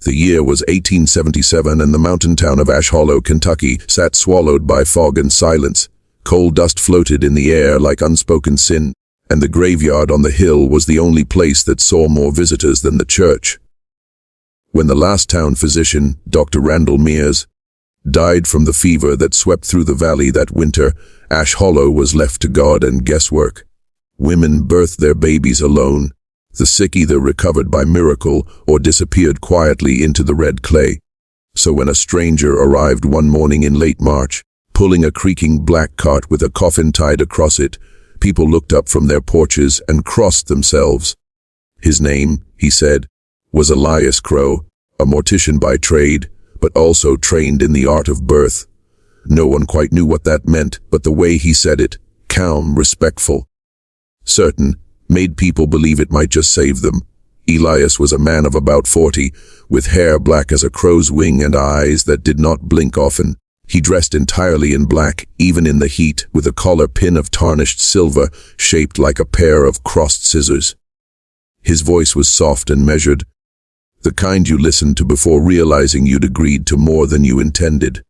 The year was 1877, and the mountain town of Ash Hollow, Kentucky, sat swallowed by fog and silence. Coal dust floated in the air like unspoken sin, and the graveyard on the hill was the only place that saw more visitors than the church. When the last town physician, Dr. Randall Mears, died from the fever that swept through the valley that winter, Ash Hollow was left to God and guesswork. Women birthed their babies alone. The sick either recovered by miracle or disappeared quietly into the red clay. So when a stranger arrived one morning in late March, pulling a creaking black cart with a coffin tied across it, people looked up from their porches and crossed themselves. His name, he said, was Elias Crow, a mortician by trade, but also trained in the art of birth. No one quite knew what that meant, but the way he said it, calm, respectful, certain, made people believe it might just save them. Elias was a man of about 40, with hair black as a crow's wing and eyes that did not blink often. He dressed entirely in black, even in the heat, with a collar pin of tarnished silver, shaped like a pair of crossed scissors. His voice was soft and measured, the kind you listened to before realizing you'd agreed to more than you intended.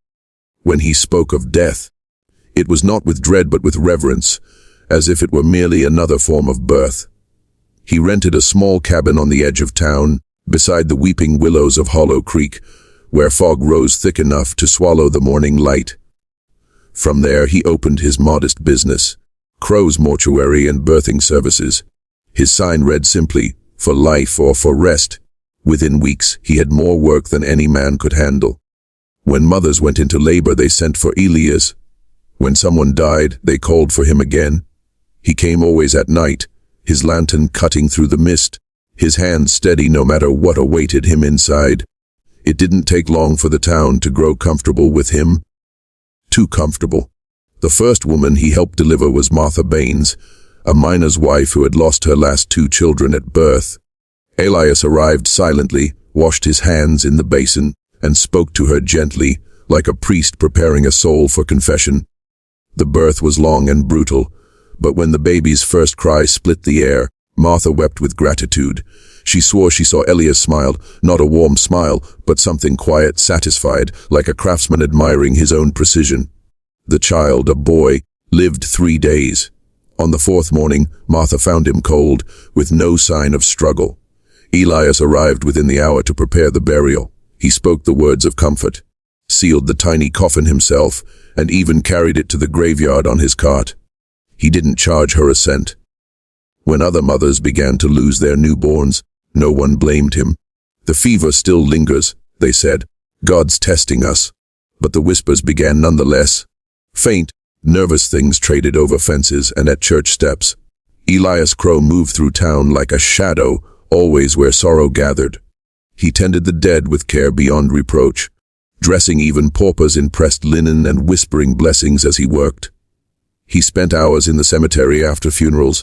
When he spoke of death, it was not with dread but with reverence, as if it were merely another form of birth. He rented a small cabin on the edge of town, beside the weeping willows of Hollow Creek, where fog rose thick enough to swallow the morning light. From there he opened his modest business, Crow's Mortuary and Birthing Services. His sign read simply, "For life or for rest." Within weeks, he had more work than any man could handle. When mothers went into labor, they sent for Elias. When someone died, they called for him again. He came always at night, his lantern cutting through the mist, his hand steady no matter what awaited him inside. It didn't take long for the town to grow comfortable with him. Too comfortable. The first woman he helped deliver was Martha Baines, a miner's wife who had lost her last 2 children at birth. Elias arrived silently, washed his hands in the basin, and spoke to her gently, like a priest preparing a soul for confession. The birth was long and brutal, but when the baby's first cry split the air, Martha wept with gratitude. She swore she saw Elias smile, not a warm smile, but something quiet, satisfied, like a craftsman admiring his own precision. The child, a boy, lived 3 days. On the 4th morning, Martha found him cold, with no sign of struggle. Elias arrived within the hour to prepare the burial. He spoke the words of comfort, sealed the tiny coffin himself, and even carried it to the graveyard on his cart. He didn't charge her a cent. When other mothers began to lose their newborns, no one blamed him. "The fever still lingers," they said. "God's testing us." But the whispers began nonetheless. Faint, nervous things traded over fences and at church steps. Elias Crow moved through town like a shadow, always where sorrow gathered. He tended the dead with care beyond reproach, dressing even paupers in pressed linen and whispering blessings as he worked. He spent hours in the cemetery after funerals,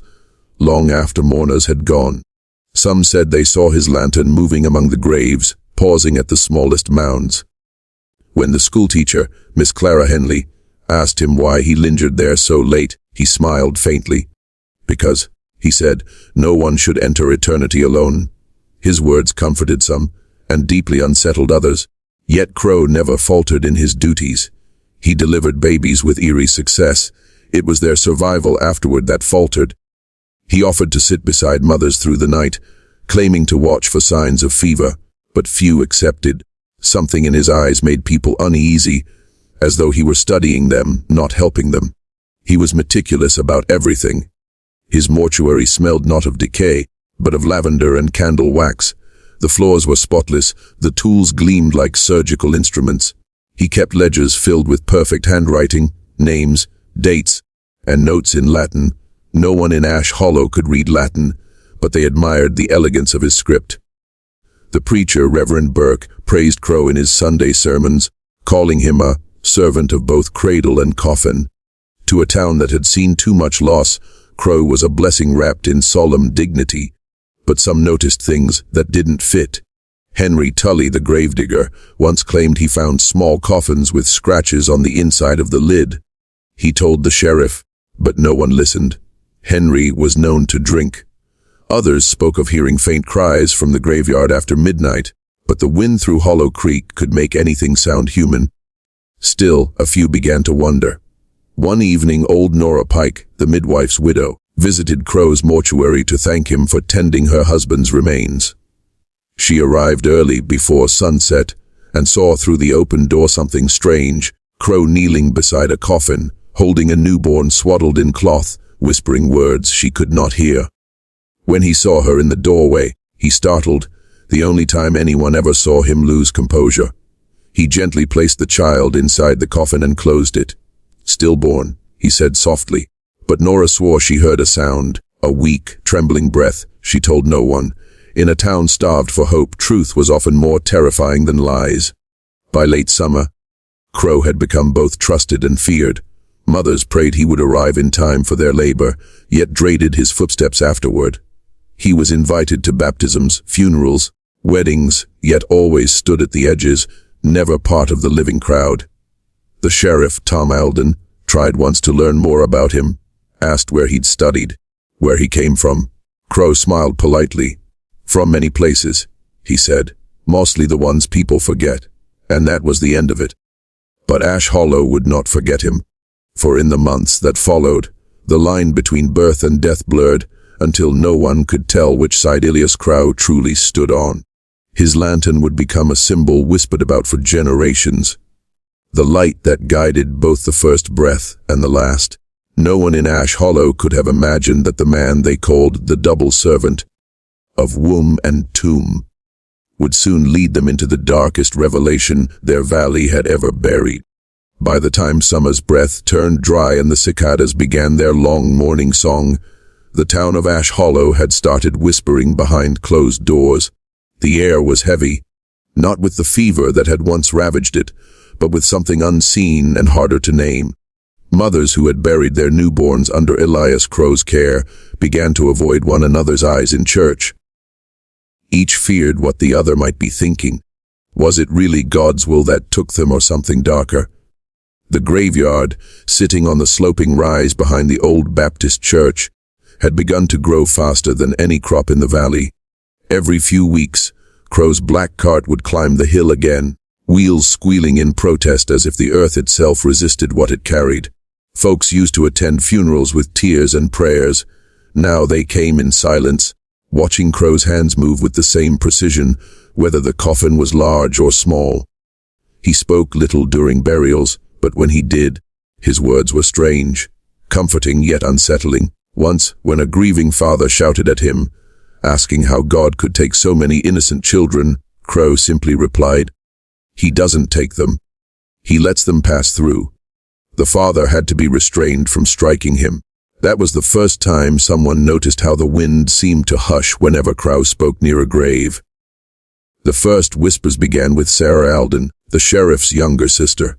long after mourners had gone. Some said they saw his lantern moving among the graves, pausing at the smallest mounds. When the schoolteacher, Miss Clara Henley, asked him why he lingered there so late, he smiled faintly. "Because," he said, "no one should enter eternity alone." His words comforted some, and deeply unsettled others. Yet Crow never faltered in his duties. He delivered babies with eerie success. It was their survival afterward that faltered. He offered to sit beside mothers through the night, claiming to watch for signs of fever, but few accepted. Something in his eyes made people uneasy, as though he were studying them, not helping them. He was meticulous about everything. His mortuary smelled not of decay, but of lavender and candle wax. The floors were spotless, the tools gleamed like surgical instruments. He kept ledgers filled with perfect handwriting, names, dates, and notes in Latin. No one in Ash Hollow could read Latin, but they admired the elegance of his script. The preacher, Reverend Burke, praised Crow in his Sunday sermons, calling him a servant of both cradle and coffin. To a town that had seen too much loss, Crow was a blessing wrapped in solemn dignity. But some noticed things that didn't fit. Henry Tully, the gravedigger, once claimed he found small coffins with scratches on the inside of the lid. He told the sheriff, but no one listened. Henry was known to drink. Others spoke of hearing faint cries from the graveyard after midnight, but the wind through Hollow Creek could make anything sound human. Still, a few began to wonder. One evening, old Nora Pike, the midwife's widow, visited Crow's mortuary to thank him for tending her husband's remains. She arrived early, before sunset, and saw through the open door something strange. Crow kneeling beside a coffin, holding a newborn swaddled in cloth, whispering words she could not hear. When he saw her in the doorway, he startled, the only time anyone ever saw him lose composure. He gently placed the child inside the coffin and closed it. "Stillborn," he said softly, but Nora swore she heard a sound, a weak, trembling breath. She told no one. In a town starved for hope, truth was often more terrifying than lies. By late summer, Crow had become both trusted and feared. Mothers prayed he would arrive in time for their labor, yet dreaded his footsteps afterward. He was invited to baptisms, funerals, weddings, yet always stood at the edges, never part of the living crowd. The sheriff, Tom Alden, tried once to learn more about him, asked where he'd studied, where he came from. Crow smiled politely. "From many places," he said, "mostly the ones people forget," and that was the end of it. But Ash Hollow would not forget him, for in the months that followed, the line between birth and death blurred, until no one could tell which side Ilias Crow truly stood on. His lantern would become a symbol whispered about for generations, the light that guided both the first breath and the last. No one in Ash Hollow could have imagined that the man they called the double servant of womb and tomb would soon lead them into the darkest revelation their valley had ever buried. By the time summer's breath turned dry and the cicadas began their long morning song, the town of Ash Hollow had started whispering behind closed doors. The air was heavy, not with the fever that had once ravaged it, but with something unseen and harder to name. Mothers who had buried their newborns under Elias Crow's care began to avoid one another's eyes in church. Each feared what the other might be thinking. Was it really God's will that took them, or something darker? The graveyard, sitting on the sloping rise behind the old Baptist church, had begun to grow faster than any crop in the valley. Every few weeks, Crow's black cart would climb the hill again, wheels squealing in protest as if the earth itself resisted what it carried. Folks used to attend funerals with tears and prayers. Now they came in silence, watching Crow's hands move with the same precision, whether the coffin was large or small. He spoke little during burials, but when he did, his words were strange, comforting yet unsettling. Once, when a grieving father shouted at him, asking how God could take so many innocent children, Crow simply replied, "He doesn't take them. He lets them pass through." The father had to be restrained from striking him. That was the first time someone noticed how the wind seemed to hush whenever Crow spoke near a grave. The first whispers began with Sarah Alden, the sheriff's younger sister.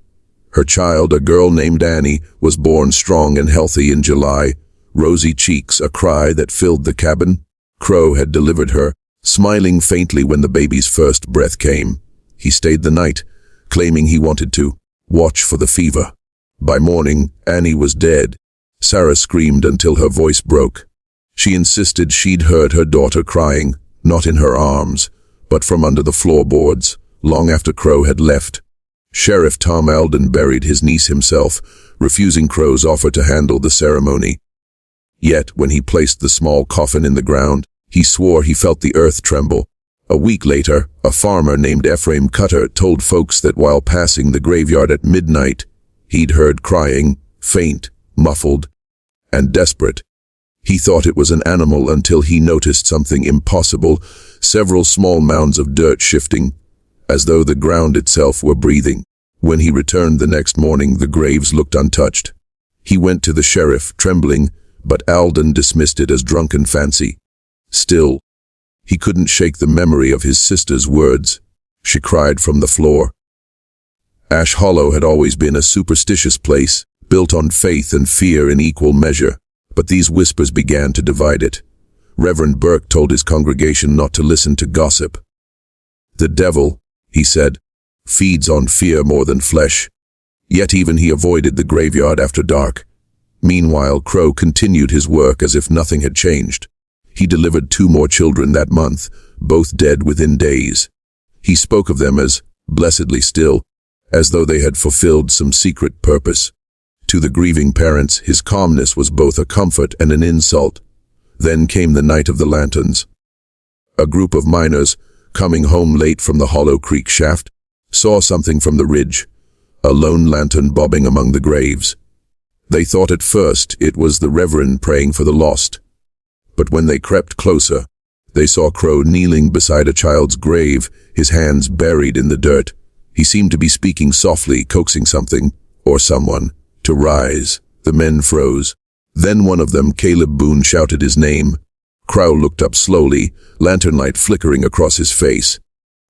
Her child, a girl named Annie, was born strong and healthy in July, rosy cheeks, a cry that filled the cabin. Crow had delivered her, smiling faintly when the baby's first breath came. He stayed the night, claiming he wanted to watch for the fever. By morning, Annie was dead. Sarah screamed until her voice broke. She insisted she'd heard her daughter crying, not in her arms, but from under the floorboards, long after Crow had left. Sheriff Tom Alden buried his niece himself, refusing Crow's offer to handle the ceremony. Yet, when he placed the small coffin in the ground, he swore he felt the earth tremble. A week later, a farmer named Ephraim Cutter told folks that while passing the graveyard at midnight, he'd heard crying, faint, muffled, and desperate. He thought it was an animal until he noticed something impossible, several small mounds of dirt shifting, as though the ground itself were breathing. When he returned the next morning, the graves looked untouched. He went to the sheriff, trembling, but Alden dismissed it as drunken fancy. Still, he couldn't shake the memory of his sister's words. She cried from the floor. Ash Hollow had always been a superstitious place, built on faith and fear in equal measure, but these whispers began to divide it. Reverend Burke told his congregation not to listen to gossip. "The devil," he said, "feeds on fear more than flesh." Yet even he avoided the graveyard after dark. Meanwhile, Crow continued his work as if nothing had changed. He delivered 2 more children that month, both dead within days. He spoke of them as blessedly still, as though they had fulfilled some secret purpose. To the grieving parents, his calmness was both a comfort and an insult. Then came the night of the lanterns. A group of miners, coming home late from the Hollow Creek shaft, saw something from the ridge, a lone lantern bobbing among the graves. They thought at first it was the Reverend praying for the lost. But when they crept closer, they saw Crow kneeling beside a child's grave, his hands buried in the dirt. He seemed to be speaking softly, coaxing something, or someone, to rise. The men froze. Then one of them, Caleb Boone, shouted his name. Crow looked up slowly, lantern light flickering across his face.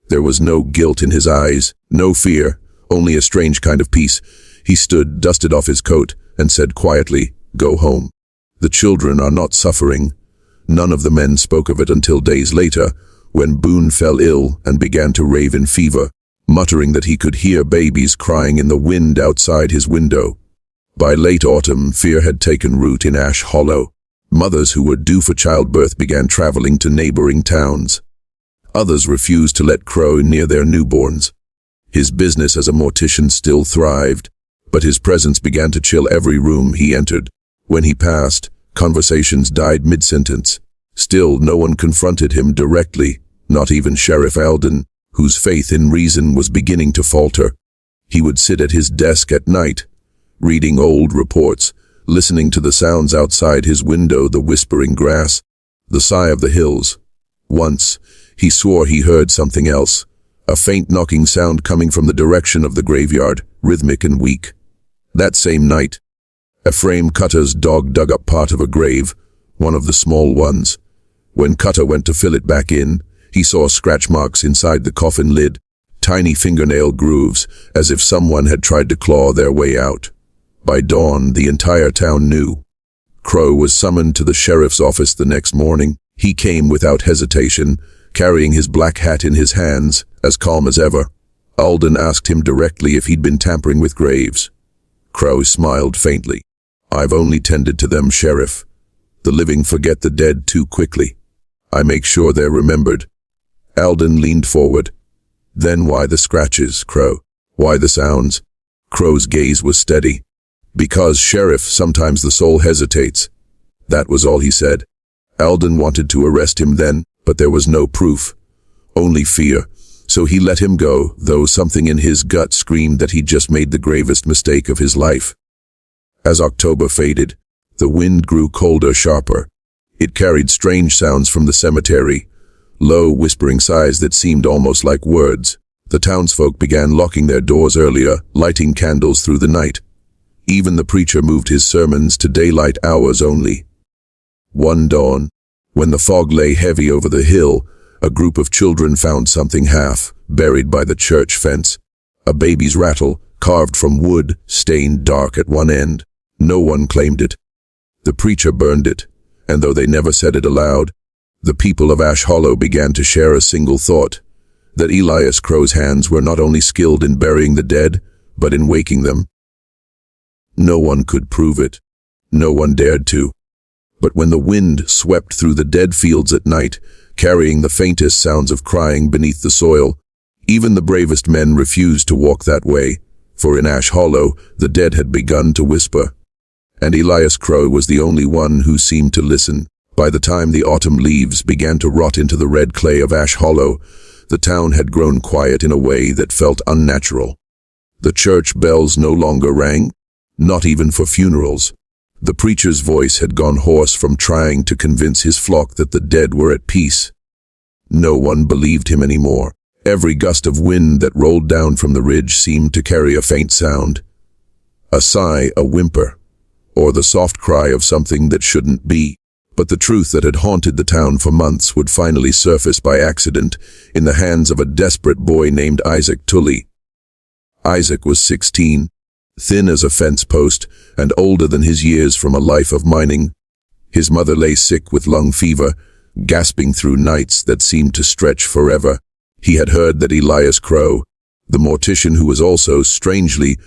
There was no guilt in his eyes, no fear, only a strange kind of peace. He stood, dusted off his coat, and said quietly, "Go home. The children are not suffering." None of the men spoke of it until days later, when Boone fell ill and began to rave in fever, muttering that he could hear babies crying in the wind outside his window. By late autumn, fear had taken root in Ash Hollow. Mothers who were due for childbirth began traveling to neighboring towns. Others refused to let Crow near their newborns. His business as a mortician still thrived, but his presence began to chill every room he entered. When he passed, conversations died mid-sentence. Still, no one confronted him directly, not even Sheriff Alden, whose faith in reason was beginning to falter. He would sit at his desk at night, reading old reports, listening to the sounds outside his window, the whispering grass, the sigh of the hills. Once, he swore he heard something else, a faint knocking sound coming from the direction of the graveyard, rhythmic and weak. That same night, Ephraim Cutter's dog dug up part of a grave, one of the small ones. When Cutter went to fill it back in, he saw scratch marks inside the coffin lid, tiny fingernail grooves, as if someone had tried to claw their way out. By dawn, the entire town knew. Crow was summoned to the sheriff's office the next morning. He came without hesitation, carrying his black hat in his hands, as calm as ever. Alden asked him directly if he'd been tampering with graves. Crow smiled faintly. "I've only tended to them, Sheriff. The living forget the dead too quickly. I make sure they're remembered." Alden leaned forward. "Then why the scratches, Crow? Why the sounds?" Crow's gaze was steady. "Because, Sheriff, sometimes the soul hesitates." That was all he said. Alden wanted to arrest him then, but there was no proof, only fear. So he let him go, though something in his gut screamed that he'd just made the gravest mistake of his life. As October faded, the wind grew colder, sharper. It carried strange sounds from the cemetery, low, whispering sighs that seemed almost like words. The townsfolk began locking their doors earlier, lighting candles through the night. Even the preacher moved his sermons to daylight hours only. One dawn, when the fog lay heavy over the hill, a group of children found something half buried by the church fence. A baby's rattle, carved from wood, stained dark at one end. No one claimed it. The preacher burned it, and though they never said it aloud, the people of Ash Hollow began to share a single thought, that Elias Crow's hands were not only skilled in burying the dead, but in waking them. No one could prove it. No one dared to. But when the wind swept through the dead fields at night, carrying the faintest sounds of crying beneath the soil, even the bravest men refused to walk that way, for in Ash Hollow the dead had begun to whisper. And Elias Crow was the only one who seemed to listen. By the time the autumn leaves began to rot into the red clay of Ash Hollow, the town had grown quiet in a way that felt unnatural. The church bells no longer rang, not even for funerals. The preacher's voice had gone hoarse from trying to convince his flock that the dead were at peace. No one believed him anymore. Every gust of wind that rolled down from the ridge seemed to carry a faint sound. A sigh, a whimper, or the soft cry of something that shouldn't be. But the truth that had haunted the town for months would finally surface by accident in the hands of a desperate boy named Isaac Tully. Isaac was 16, thin as a fence post, and older than his years from a life of mining. His mother lay sick with lung fever, gasping through nights that seemed to stretch forever. He had heard that Elias Crow, the mortician who was also, strangely,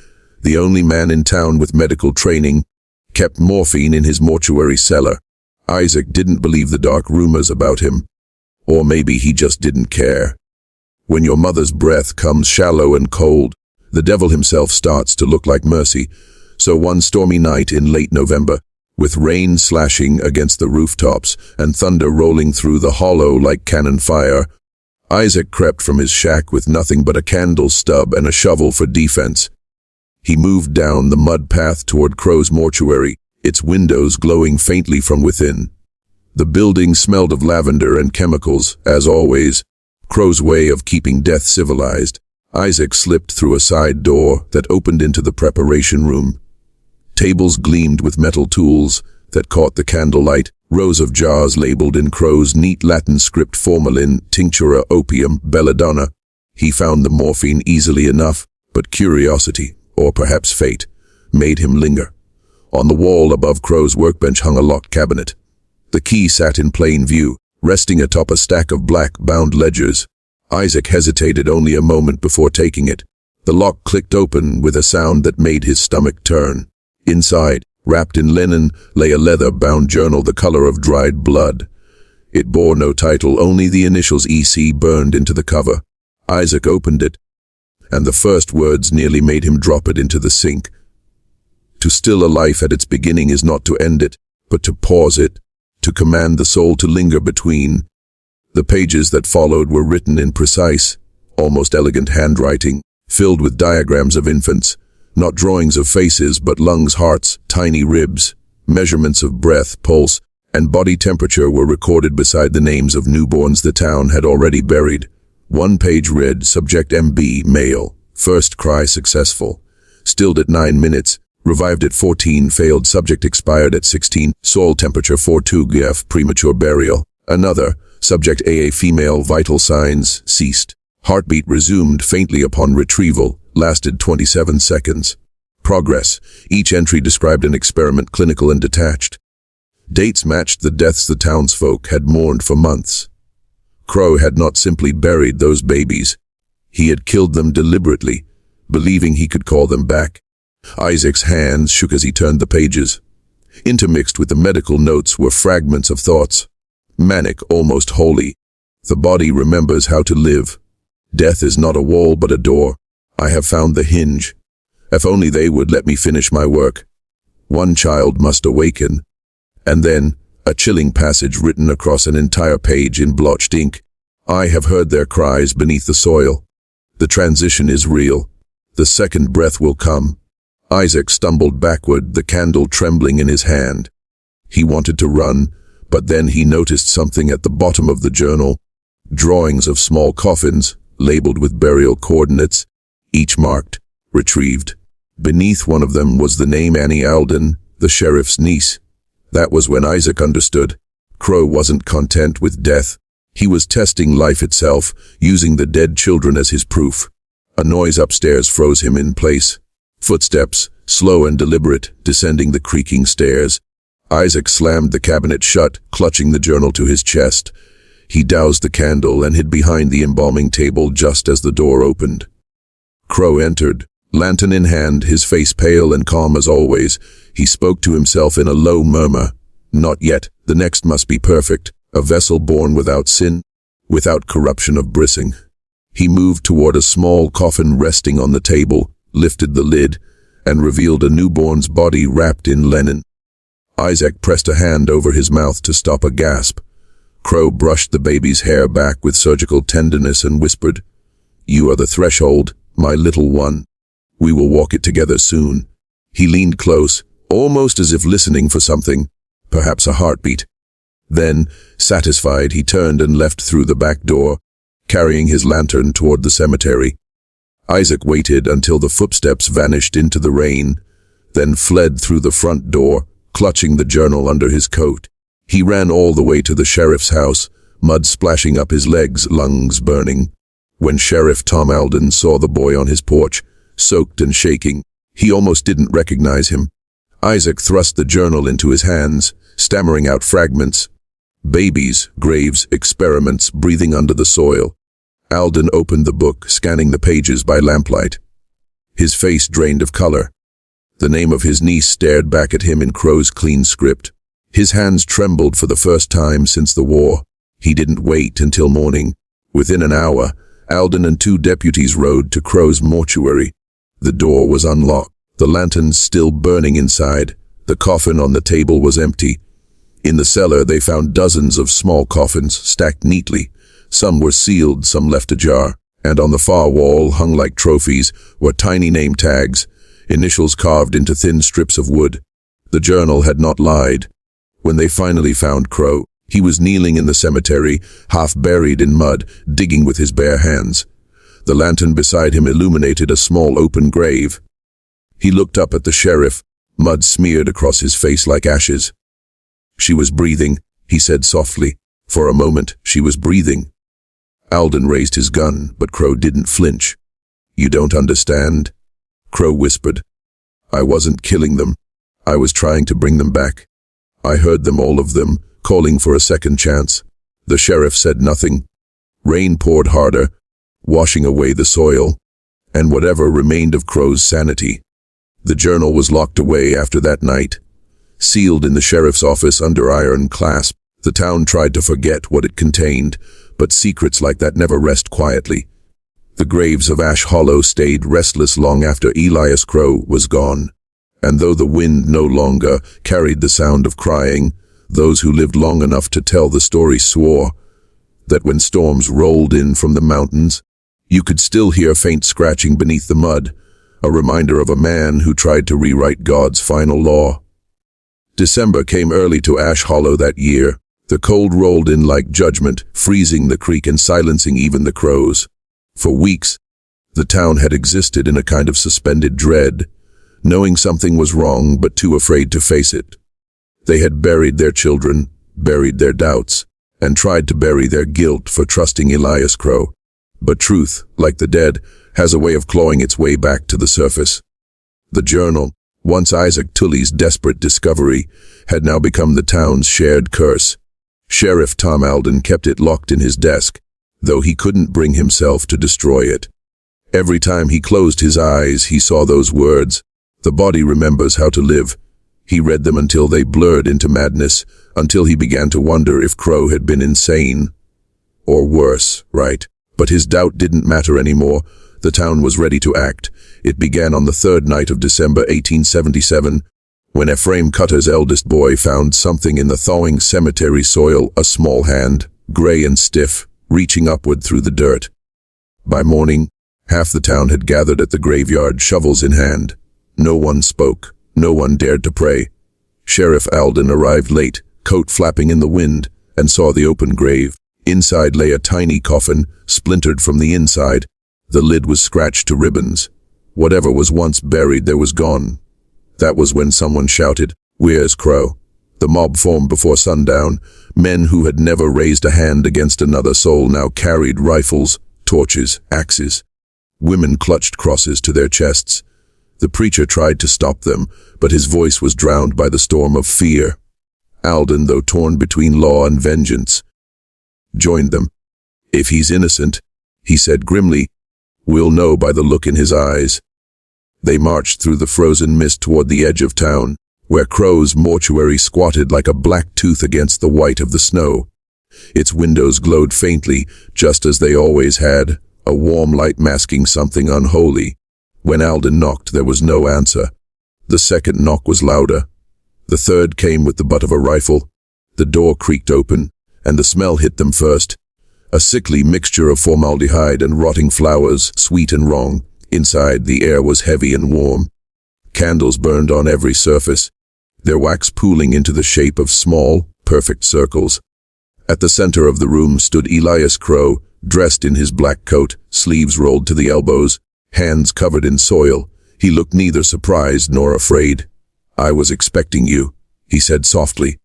the only man in town with medical training, kept morphine in his mortuary cellar. Isaac didn't believe the dark rumors about him. Or maybe he just didn't care. When your mother's breath comes shallow and cold, the devil himself starts to look like mercy. So one stormy night in late November, with rain slashing against the rooftops and thunder rolling through the hollow like cannon fire, Isaac crept from his shack with nothing but a candle stub and a shovel for defense. He moved down the mud path toward Crow's mortuary, its windows glowing faintly from within. The building smelled of lavender and chemicals, as always, Crow's way of keeping death civilized. Isaac slipped through a side door that opened into the preparation room. Tables gleamed with metal tools that caught the candlelight, rows of jars labeled in Crow's neat Latin script: formalin, tinctura, opium, belladonna. He found the morphine easily enough, but curiosity, or perhaps fate, made him linger. On the wall above Crow's workbench hung a locked cabinet. The key sat in plain view, resting atop a stack of black bound ledgers. Isaac hesitated only a moment before taking it. The lock clicked open with a sound that made his stomach turn. Inside, wrapped in linen, lay a leather-bound journal the color of dried blood. It bore no title, only the initials EC burned into the cover. Isaac opened it, and the first words nearly made him drop it into the sink. To still a life at its beginning is not to end it, but to pause it, to command the soul to linger between. The pages that followed were written in precise, almost elegant handwriting, filled with diagrams of infants. Not drawings of faces, but lungs, hearts, tiny ribs. Measurements of breath, pulse, and body temperature were recorded beside the names of newborns the town had already buried. One page read, subject MB, male, first cry successful, stilled at 9 minutes, revived at 14, failed subject expired at 16, soil temperature 42 GF, premature burial. Another, subject AA, female, vital signs, ceased. Heartbeat resumed faintly upon retrieval, lasted 27 seconds. Progress. Each entry described an experiment, clinical and detached. Dates matched the deaths the townsfolk had mourned for months. Crow had not simply buried those babies. He had killed them deliberately, believing he could call them back. Isaac's hands shook as he turned the pages. Intermixed with the medical notes were fragments of thoughts. Manic, almost holy. The body remembers how to live. Death is not a wall but a door. I have found the hinge. If only they would let me finish my work. One child must awaken. And then, a chilling passage written across an entire page in blotched ink. I have heard their cries beneath the soil. The transition is real. The second breath will come. Isaac stumbled backward, the candle trembling in his hand. He wanted to run, but then he noticed something at the bottom of the journal. Drawings of small coffins, labeled with burial coordinates, each marked, retrieved. Beneath one of them was the name Annie Alden, the sheriff's niece. That was when Isaac understood. Crow wasn't content with death. He was testing life itself, using the dead children as his proof. A noise upstairs froze him in place. Footsteps, slow and deliberate, descending the creaking stairs. Isaac slammed the cabinet shut, clutching the journal to his chest. He doused the candle and hid behind the embalming table just as the door opened. Crow entered, lantern in hand, his face pale and calm as always. He spoke to himself in a low murmur. Not yet, the next must be perfect, a vessel born without sin, without corruption of brissing. He moved toward a small coffin resting on the table, lifted the lid, and revealed a newborn's body wrapped in linen. Isaac pressed a hand over his mouth to stop a gasp. Crow brushed the baby's hair back with surgical tenderness and whispered, "You are the threshold, my little one. We will walk it together soon." He leaned close, almost as if listening for something, perhaps a heartbeat. Then, satisfied, he turned and left through the back door, carrying his lantern toward the cemetery. Isaac waited until the footsteps vanished into the rain, then fled through the front door, clutching the journal under his coat. He ran all the way to the sheriff's house, mud splashing up his legs, lungs burning. When Sheriff Tom Alden saw the boy on his porch, soaked and shaking, he almost didn't recognize him. Isaac thrust the journal into his hands, stammering out fragments. Babies, graves, experiments, breathing under the soil. Alden opened the book, scanning the pages by lamplight. His face drained of color. The name of his niece stared back at him in Crow's clean script. His hands trembled for the first time since the war. He didn't wait until morning. Within an hour, Alden and 2 deputies rode to Crow's mortuary. The door was unlocked, the lanterns still burning inside. The coffin on the table was empty. In the cellar they found dozens of small coffins stacked neatly. Some were sealed, some left ajar, and on the far wall, hung like trophies, were tiny name tags, initials carved into thin strips of wood. The journal had not lied. When they finally found Crow, he was kneeling in the cemetery, half buried in mud, digging with his bare hands. The lantern beside him illuminated a small open grave. He looked up at the sheriff, mud smeared across his face like ashes. "She was breathing," he said softly. For a moment, she was breathing. Alden raised his gun, but Crow didn't flinch. "You don't understand," Crow whispered. "I wasn't killing them. I was trying to bring them back. I heard them, all of them, calling for a second chance." The sheriff said nothing. Rain poured harder, washing away the soil, and whatever remained of Crow's sanity. The journal was locked away after that night, sealed in the sheriff's office under iron clasp. The town tried to forget what it contained, but secrets like that never rest quietly. The graves of Ash Hollow stayed restless long after Elias Crow was gone, and though the wind no longer carried the sound of crying, those who lived long enough to tell the story swore that when storms rolled in from the mountains, you could still hear faint scratching beneath the mud, a reminder of a man who tried to rewrite God's final law. December came early to Ash Hollow that year. The cold rolled in like judgment, freezing the creek and silencing even the crows. For weeks, the town had existed in a kind of suspended dread, knowing something was wrong but too afraid to face it. They had buried their children, buried their doubts, and tried to bury their guilt for trusting Elias Crow. But truth, like the dead, has a way of clawing its way back to the surface. The journal, once Isaac Tully's desperate discovery, had now become the town's shared curse. Sheriff Tom Alden kept it locked in his desk, though he couldn't bring himself to destroy it. Every time he closed his eyes, he saw those words, "The body remembers how to live." He read them until they blurred into madness, until he began to wonder if Crow had been insane. Or worse, right? But his doubt didn't matter anymore. The town was ready to act. It began on the 3rd night of December 1877, when Ephraim Cutter's eldest boy found something in the thawing cemetery soil, a small hand, gray and stiff, reaching upward through the dirt. By morning, half the town had gathered at the graveyard, shovels in hand. No one spoke. No one dared to pray. Sheriff Alden arrived late, coat flapping in the wind, and saw the open grave. Inside lay a tiny coffin, splintered from the inside. The lid was scratched to ribbons. Whatever was once buried there was gone. That was when someone shouted, "Where's Crow?" The mob formed before sundown. Men who had never raised a hand against another soul now carried rifles, torches, axes. Women clutched crosses to their chests. The preacher tried to stop them, but his voice was drowned by the storm of fear. Alden, though torn between law and vengeance, joined them. "If he's innocent," he said grimly, "we'll know by the look in his eyes." They marched through the frozen mist toward the edge of town, where Crow's mortuary squatted like a black tooth against the white of the snow. Its windows glowed faintly, just as they always had, a warm light masking something unholy. When Alden knocked, there was no answer. The second knock was louder. The third came with the butt of a rifle. The door creaked open, and the smell hit them first. A sickly mixture of formaldehyde and rotting flowers, sweet and wrong. Inside, the air was heavy and warm. Candles burned on every surface, their wax pooling into the shape of small, perfect circles. At the center of the room stood Elias Crow, dressed in his black coat, sleeves rolled to the elbows, hands covered in soil. He looked neither surprised nor afraid. "I was expecting you," he said softly.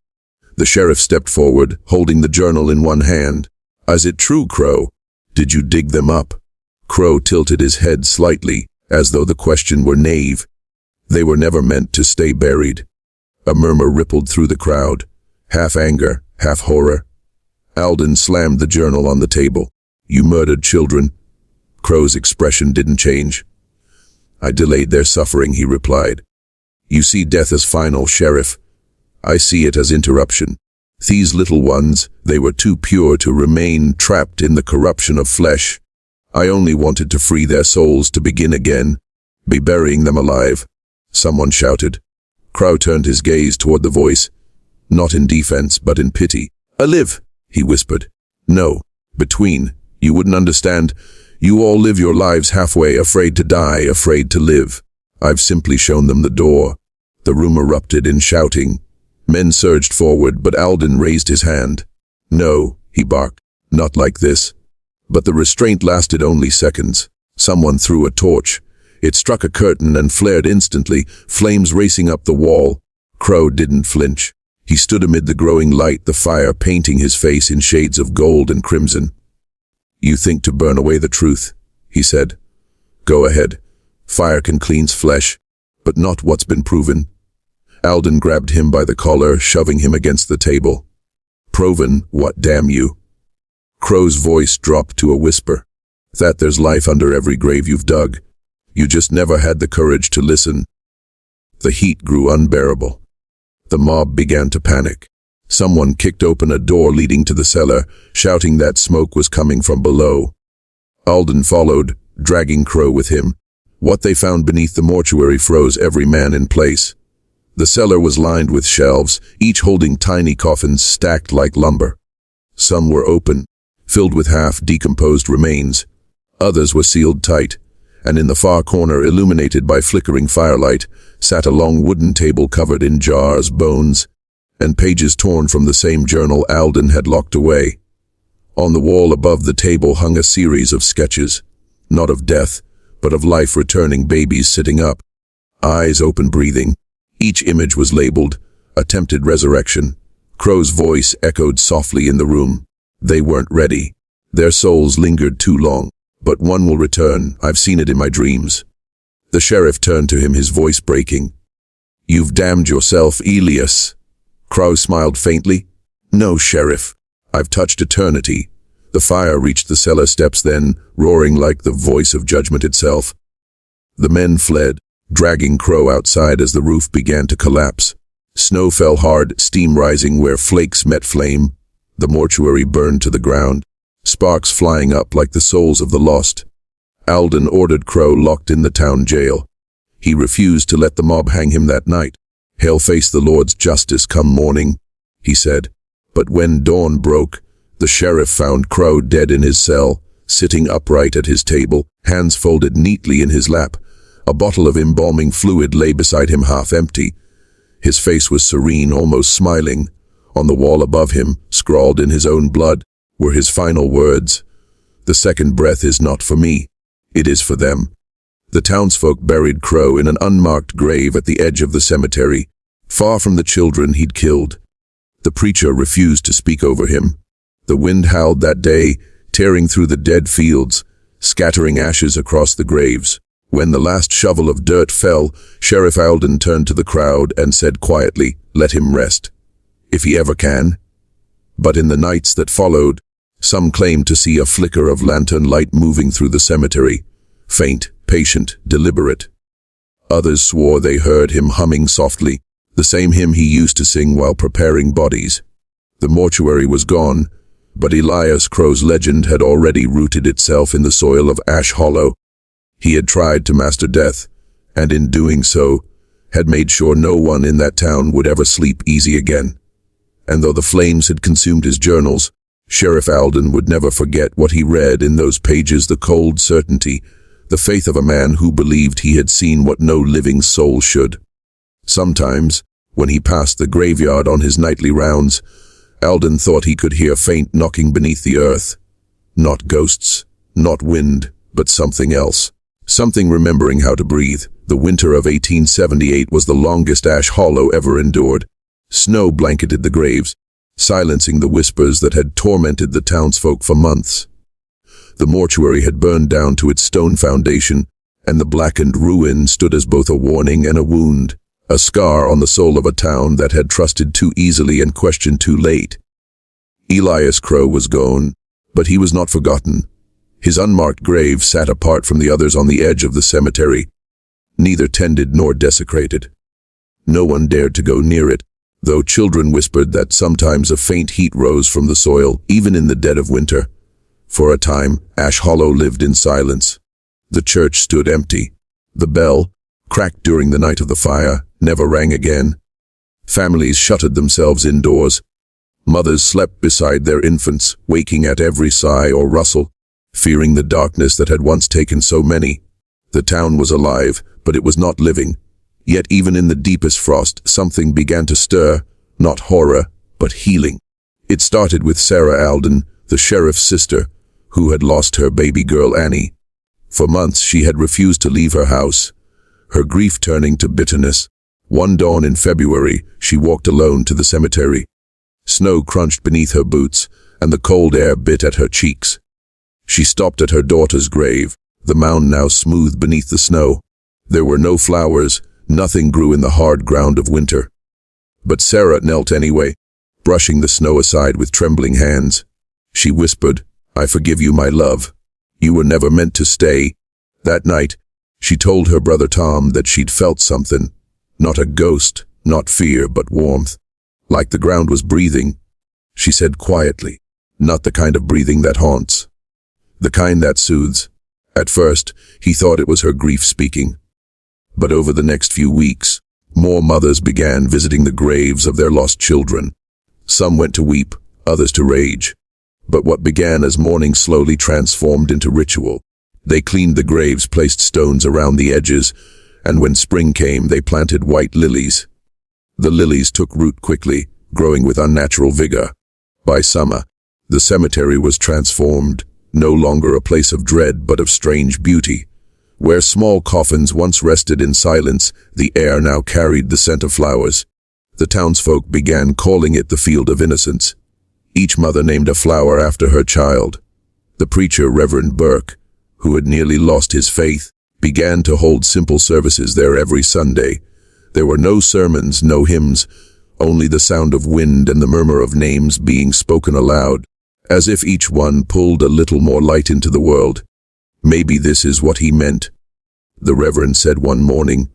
The sheriff stepped forward, holding the journal in one hand. "Is it true, Crow? Did you dig them up?" Crow tilted his head slightly, as though the question were naive. "They were never meant to stay buried." A murmur rippled through the crowd, half anger, half horror. Alden slammed the journal on the table. "You murdered children." Crow's expression didn't change. "I delayed their suffering," he replied. "You see death as final, Sheriff. I see it as interruption. These little ones, they were too pure to remain trapped in the corruption of flesh. I only wanted to free their souls to begin again, be burying them alive," someone shouted. Crow turned his gaze toward the voice, not in defense but in pity. "Alive," he whispered. "No, between. You wouldn't understand. You all live your lives halfway, afraid to die, afraid to live. I've simply shown them the door." The room erupted in shouting. Men surged forward, but Alden raised his hand. "No," he barked, "not like this." But the restraint lasted only seconds. Someone threw a torch. It struck a curtain and flared instantly, flames racing up the wall. Crow didn't flinch. He stood amid the growing light, the fire painting his face in shades of gold and crimson. "You think to burn away the truth," he said. "Go ahead. Fire can cleanse flesh, but not what's been proven." Alden grabbed him by the collar, shoving him against the table. "Proven, what, damn you?" Crow's voice dropped to a whisper. "That there's life under every grave you've dug. You just never had the courage to listen." The heat grew unbearable. The mob began to panic. Someone kicked open a door leading to the cellar, shouting that smoke was coming from below. Alden followed, dragging Crow with him. What they found beneath the mortuary froze every man in place. The cellar was lined with shelves, each holding tiny coffins stacked like lumber. Some were open, filled with half-decomposed remains. Others were sealed tight, and in the far corner, illuminated by flickering firelight, sat a long wooden table covered in jars, bones, and pages torn from the same journal Alden had locked away. On the wall above the table hung a series of sketches, not of death, but of life-returning babies sitting up, eyes open, breathing. Each image was labeled, "Attempted Resurrection." Crow's voice echoed softly in the room. They weren't ready. Their souls lingered too long. But one will return. I've seen it in my dreams. The sheriff turned to him, his voice breaking. "You've damned yourself, Elias." Crow smiled faintly. "No, Sheriff. I've touched eternity." The fire reached the cellar steps then, roaring like the voice of judgment itself. The men fled, dragging Crow outside as the roof began to collapse. Snow fell hard, steam rising where flakes met flame. The mortuary burned to the ground, sparks flying up like the souls of the lost. Alden ordered Crow locked in the town jail. He refused to let the mob hang him that night. "He'll face the Lord's justice come morning," he said. But when dawn broke, the sheriff found Crow dead in his cell, sitting upright at his table, hands folded neatly in his lap. A bottle of embalming fluid lay beside him, half empty. His face was serene, almost smiling. On the wall above him, scrawled in his own blood, were his final words. "The second breath is not for me. It is for them." The townsfolk buried Crow in an unmarked grave at the edge of the cemetery, far from the children he'd killed. The preacher refused to speak over him. The wind howled that day, tearing through the dead fields, scattering ashes across the graves. When the last shovel of dirt fell, Sheriff Alden turned to the crowd and said quietly, "Let him rest, if he ever can." But in the nights that followed, some claimed to see a flicker of lantern light moving through the cemetery, faint, patient, deliberate. Others swore they heard him humming softly, the same hymn he used to sing while preparing bodies. The mortuary was gone, but Elias Crow's legend had already rooted itself in the soil of Ash Hollow. He had tried to master death, and in doing so, had made sure no one in that town would ever sleep easy again. And though the flames had consumed his journals, Sheriff Alden would never forget what he read in those pages, the cold certainty, the faith of a man who believed he had seen what no living soul should. Sometimes, when he passed the graveyard on his nightly rounds, Alden thought he could hear faint knocking beneath the earth. Not ghosts, not wind, but something else. Something remembering how to breathe. The winter of 1878 was the longest Ash Hollow ever endured. Snow blanketed the graves, silencing the whispers that had tormented the townsfolk for months. The mortuary had burned down to its stone foundation, and the blackened ruin stood as both a warning and a wound, a scar on the soul of a town that had trusted too easily and questioned too late. Elias Crow was gone, but he was not forgotten. His unmarked grave sat apart from the others on the edge of the cemetery, neither tended nor desecrated. No one dared to go near it, though children whispered that sometimes a faint heat rose from the soil, even in the dead of winter. For a time, Ash Hollow lived in silence. The church stood empty. The bell, cracked during the night of the fire, never rang again. Families shuttered themselves indoors. Mothers slept beside their infants, waking at every sigh or rustle, fearing the darkness that had once taken so many. The town was alive, but it was not living. Yet even in the deepest frost, something began to stir, not horror, but healing. It started with Sarah Alden, the sheriff's sister, who had lost her baby girl Annie. For months she had refused to leave her house, her grief turning to bitterness. One dawn in February, she walked alone to the cemetery. Snow crunched beneath her boots, and the cold air bit at her cheeks. She stopped at her daughter's grave, the mound now smooth beneath the snow. There were no flowers, nothing grew in the hard ground of winter. But Sarah knelt anyway, brushing the snow aside with trembling hands. She whispered, "I forgive you, my love. You were never meant to stay." That night, she told her brother Tom that she'd felt something. Not a ghost, not fear, but warmth. Like the ground was breathing. She said quietly, "Not the kind of breathing that haunts. The kind that soothes." At first, he thought it was her grief speaking. But over the next few weeks, more mothers began visiting the graves of their lost children. Some went to weep, others to rage. But what began as mourning slowly transformed into ritual. They cleaned the graves, placed stones around the edges, and when spring came, they planted white lilies. The lilies took root quickly, growing with unnatural vigor. By summer, the cemetery was transformed, no longer a place of dread but of strange beauty. Where small coffins once rested in silence, the air now carried the scent of flowers. The townsfolk began calling it the Field of Innocence. Each mother named a flower after her child. The preacher, Reverend Burke, who had nearly lost his faith, began to hold simple services there every Sunday. There were no sermons, no hymns, only the sound of wind and the murmur of names being spoken aloud, as if each one pulled a little more light into the world. "Maybe this is what he meant," the Reverend said one morning,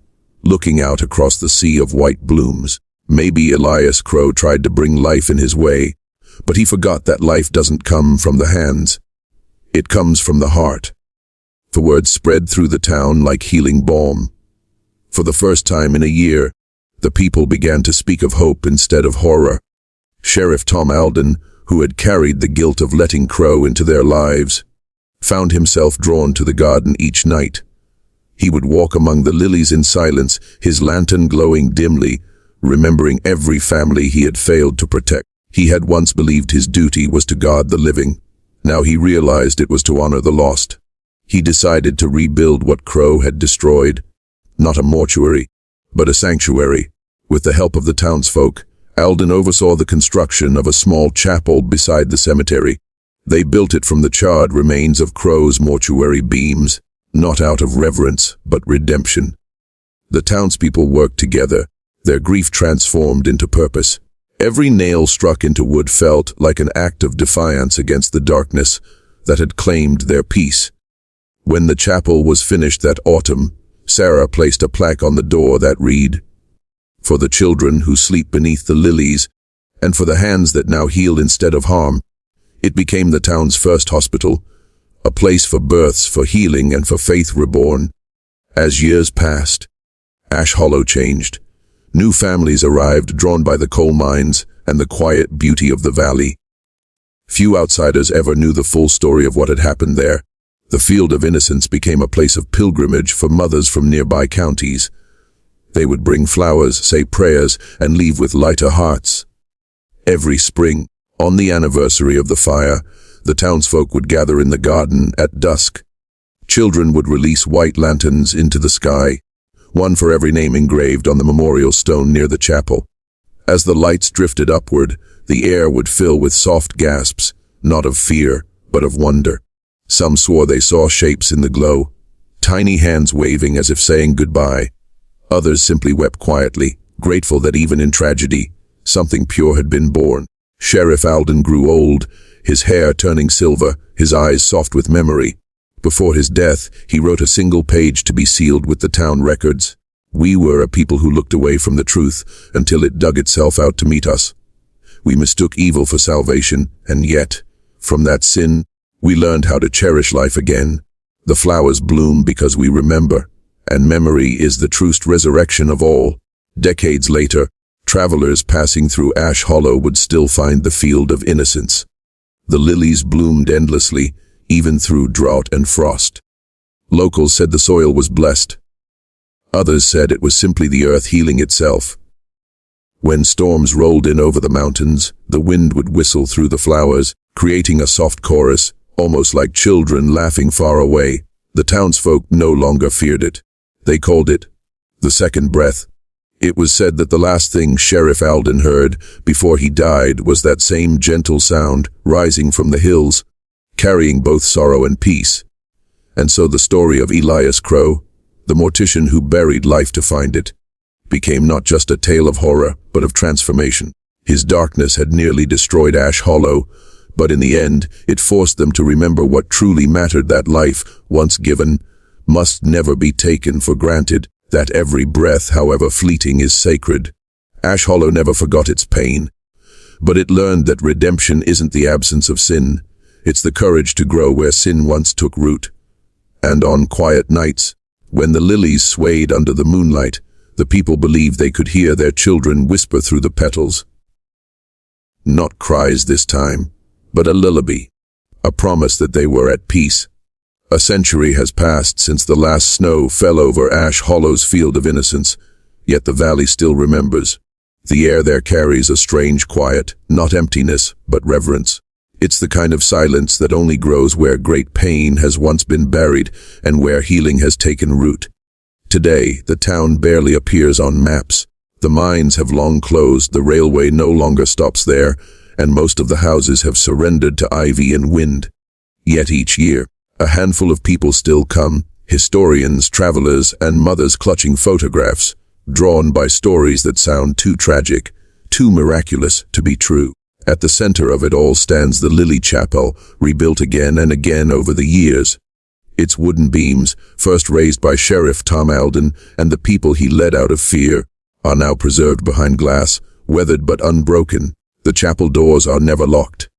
looking out across the sea of white blooms. "Maybe Elias Crow tried to bring life in his way, but he forgot that life doesn't come from the hands. It comes from the heart." The word spread through the town like healing balm. For the first time in a year, the people began to speak of hope instead of horror. Sheriff Tom Alden, who had carried the guilt of letting Crow into their lives, found himself drawn to the garden each night. He would walk among the lilies in silence, his lantern glowing dimly, remembering every family he had failed to protect. He had once believed his duty was to guard the living. Now he realized it was to honor the lost. He decided to rebuild what Crow had destroyed. Not a mortuary, but a sanctuary. With the help of the townsfolk, Alden oversaw the construction of a small chapel beside the cemetery. They built it from the charred remains of Crow's mortuary beams, not out of reverence, but redemption. The townspeople worked together, their grief transformed into purpose. Every nail struck into wood felt like an act of defiance against the darkness that had claimed their peace. When the chapel was finished that autumn, Sarah placed a plaque on the door that read, "For the children who sleep beneath the lilies, and for the hands that now heal instead of harm." It became the town's first hospital, a place for births, for healing, and for faith reborn. As years passed, Ash Hollow changed. New families arrived, drawn by the coal mines and the quiet beauty of the valley. Few outsiders ever knew the full story of what had happened there. The Field of Innocence became a place of pilgrimage for mothers from nearby counties. They would bring flowers, say prayers, and leave with lighter hearts. Every spring, on the anniversary of the fire, the townsfolk would gather in the garden at dusk. Children would release white lanterns into the sky, one for every name engraved on the memorial stone near the chapel. As the lights drifted upward, the air would fill with soft gasps, not of fear, but of wonder. Some swore they saw shapes in the glow, tiny hands waving as if saying goodbye. Others simply wept quietly, grateful that even in tragedy, something pure had been born. Sheriff Alden grew old, his hair turning silver, his eyes soft with memory. Before his death, he wrote a single page to be sealed with the town records. "We were a people who looked away from the truth until it dug itself out to meet us. We mistook evil for salvation, and yet, from that sin, We learned how to cherish life again. The flowers bloom because we remember, and memory is the truest resurrection of all. Decades later, travelers passing through Ash Hollow would still find the field of innocence. The lilies bloomed endlessly, even through drought and frost. Locals said the soil was blessed. Others said it was simply the earth healing itself. When storms rolled in over the mountains, the wind would whistle through the flowers, creating a soft chorus, almost like children laughing far away. The townsfolk no longer feared it. They called it the second breath. It was said that the last thing Sheriff Alden heard before he died was that same gentle sound rising from the hills, carrying both sorrow and peace. And so the story of Elias Crow, the mortician who buried life to find it, became not just a tale of horror, but of transformation. His darkness had nearly destroyed Ash Hollow, but in the end, it forced them to remember what truly mattered, that life, once given, must never be taken for granted, that every breath, however fleeting, is sacred. Ash Hollow never forgot its pain, but it learned that redemption isn't the absence of sin. It's the courage to grow where sin once took root. And on quiet nights, when the lilies swayed under the moonlight, the people believed they could hear their children whisper through the petals. Not cries this time, but a lullaby, a promise that they were at peace. A century has passed since the last snow fell over Ash Hollow's field of innocence, yet the valley still remembers. The air there carries a strange quiet, not emptiness, but reverence. It's the kind of silence that only grows where great pain has once been buried and where healing has taken root. Today, the town barely appears on maps. The mines have long closed, the railway no longer stops there, and most of the houses have surrendered to ivy and wind. Yet each year, a handful of people still come, historians, travelers, and mothers clutching photographs, drawn by stories that sound too tragic, too miraculous to be true. At the center of it all stands the Lily Chapel, rebuilt again and again over the years. Its wooden beams, first raised by Sheriff Tom Alden and the people he led out of fear, are now preserved behind glass, weathered but unbroken. The chapel doors are never locked.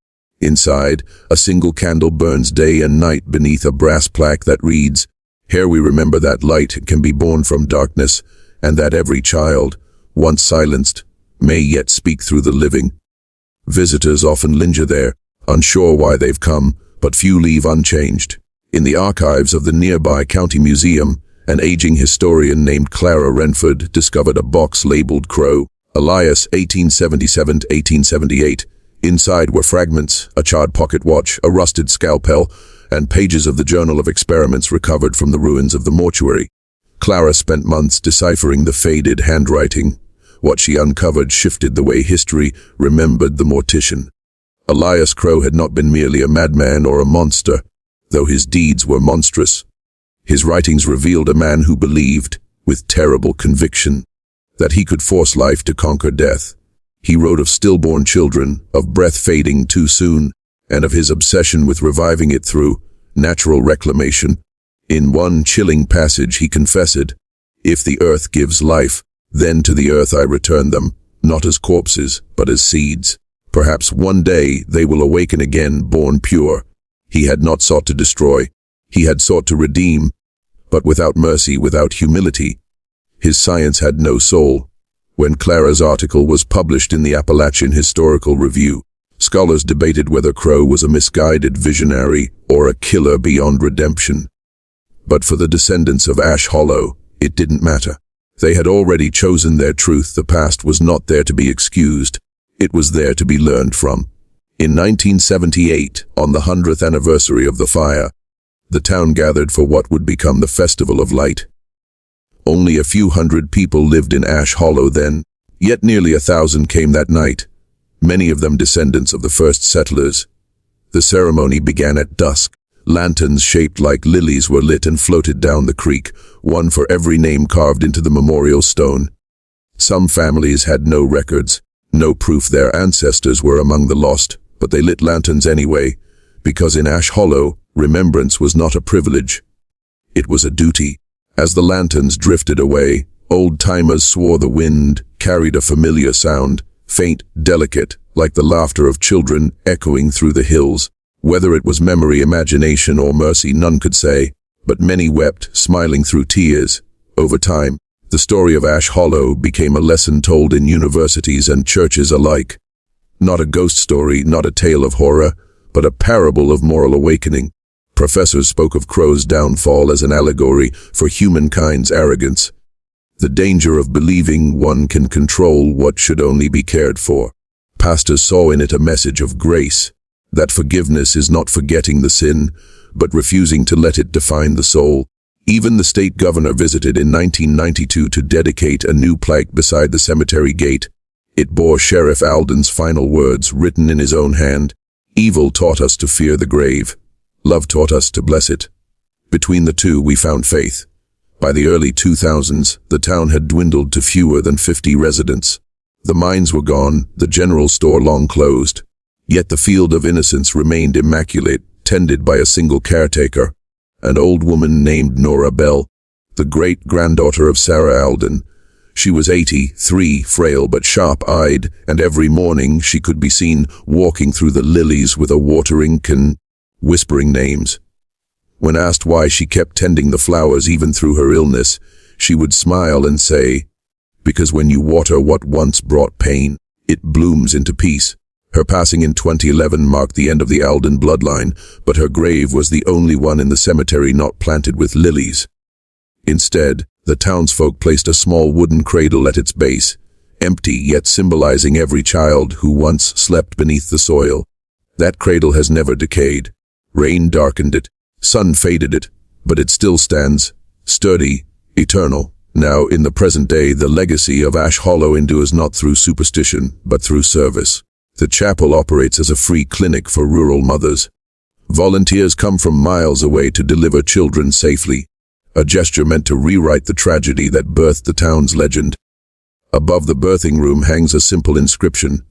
Inside, a single candle burns day and night beneath a brass plaque that reads, "Here we remember that light can be born from darkness, and that every child, once silenced, may yet speak through the living." Visitors often linger there, unsure why they've come, but few leave unchanged. In the archives of the nearby county museum, an aging historian named Clara Renford discovered a box labeled Crow, Elias 1877 to 1878. Inside were fragments, a charred pocket watch, a rusted scalpel, and pages of the Journal of Experiments recovered from the ruins of the mortuary. Clara spent months deciphering the faded handwriting. What she uncovered shifted the way history remembered the mortician. Elias Crow had not been merely a madman or a monster, though his deeds were monstrous. His writings revealed a man who believed, with terrible conviction, that he could force life to conquer death. He wrote of stillborn children, of breath fading too soon, and of his obsession with reviving it through natural reclamation. In one chilling passage he confessed, "If the earth gives life, then to the earth I return them, not as corpses, but as seeds. Perhaps one day they will awaken again, born pure." He had not sought to destroy, he had sought to redeem, but without mercy, without humility. His science had no soul. When Clara's article was published in the Appalachian Historical Review, scholars debated whether Crow was a misguided visionary or a killer beyond redemption. But for the descendants of Ash Hollow, it didn't matter. They had already chosen their truth. The past was not there to be excused. It was there to be learned from. In 1978, on the 100th anniversary of the fire, the town gathered for what would become the Festival of Light. Only a few hundred people lived in Ash Hollow then, yet nearly 1,000 came that night, many of them descendants of the first settlers. The ceremony began at dusk. Lanterns shaped like lilies were lit and floated down the creek, one for every name carved into the memorial stone. Some families had no records, no proof their ancestors were among the lost, but they lit lanterns anyway, because in Ash Hollow, remembrance was not a privilege. It was a duty. As the lanterns drifted away, old-timers swore the wind carried a familiar sound, faint, delicate, like the laughter of children echoing through the hills. Whether it was memory, imagination, or mercy, none could say, but many wept, smiling through tears. Over time, the story of Ash Hollow became a lesson told in universities and churches alike. Not a ghost story, not a tale of horror, but a parable of moral awakening. Professors spoke of Crow's downfall as an allegory for humankind's arrogance. The danger of believing one can control what should only be cared for. Pastors saw in it a message of grace, that forgiveness is not forgetting the sin, but refusing to let it define the soul. Even the state governor visited in 1992 to dedicate a new plaque beside the cemetery gate. It bore Sheriff Alden's final words written in his own hand. Evil taught us to fear the grave. Love taught us to bless it. Between the two we found faith. By the early 2000s, the town had dwindled to fewer than 50 residents. The mines were gone, the general store long closed. Yet the field of innocence remained immaculate, tended by a single caretaker, an old woman named Nora Bell, the great-granddaughter of Sarah Alden. She was 83, frail but sharp-eyed, and every morning she could be seen walking through the lilies with a watering can, whispering names. When asked why she kept tending the flowers even through her illness, she would smile and say, "Because when you water what once brought pain, it blooms into peace." Her passing in 2011 marked the end of the Alden bloodline, but her grave was the only one in the cemetery not planted with lilies. Instead, the townsfolk placed a small wooden cradle at its base, empty yet symbolizing every child who once slept beneath the soil. That cradle has never decayed. Rain darkened it, sun faded it, but it still stands, sturdy, eternal. Now, in the present day, the legacy of Ash Hollow endures not through superstition, but through service. The chapel operates as a free clinic for rural mothers. Volunteers come from miles away to deliver children safely, a gesture meant to rewrite the tragedy that birthed the town's legend. Above the birthing room hangs a simple inscription: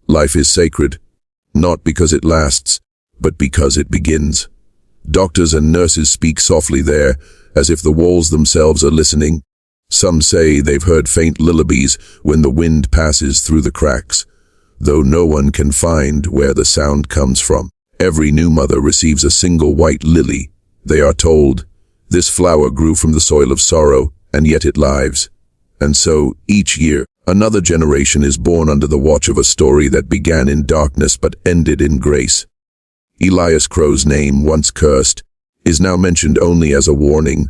"Life is sacred, not because it lasts, but because it begins." Doctors and nurses speak softly there, as if the walls themselves are listening. Some say they've heard faint lullabies when the wind passes through the cracks, though no one can find where the sound comes from. Every new mother receives a single white lily. They are told, "This flower grew from the soil of sorrow, and yet it lives." And so, each year, another generation is born under the watch of a story that began in darkness but ended in grace. Elias Crow's name, once cursed, is now mentioned only as a warning,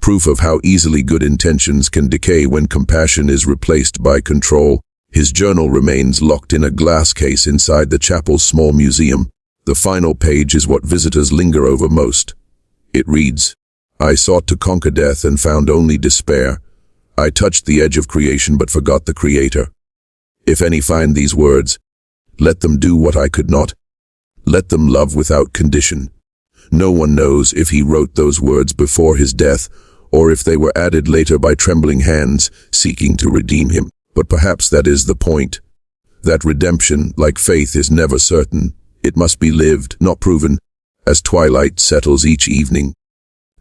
proof of how easily good intentions can decay when compassion is replaced by control. His journal remains locked in a glass case inside the chapel's small museum. The final page is what visitors linger over most. It reads, "I sought to conquer death and found only despair. I touched the edge of creation but forgot the Creator. If any find these words, let them do what I could not. Let them love without condition." No one knows if he wrote those words before his death, or if they were added later by trembling hands seeking to redeem him. But perhaps that is the point. That redemption, like faith, is never certain. It must be lived, not proven. As twilight settles each evening,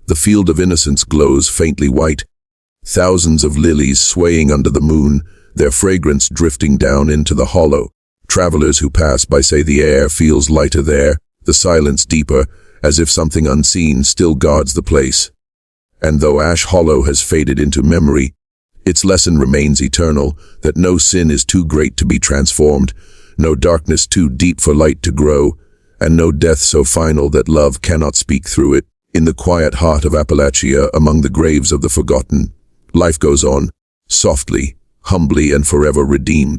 the field of innocence glows faintly white. Thousands of lilies swaying under the moon, their fragrance drifting down into the hollow. Travelers who pass by say the air feels lighter there, the silence deeper, as if something unseen still guards the place. And though Ash Hollow has faded into memory, its lesson remains eternal, that no sin is too great to be transformed, no darkness too deep for light to grow, and no death so final that love cannot speak through it. In the quiet heart of Appalachia, among the graves of the forgotten, life goes on, softly, humbly, and forever redeemed.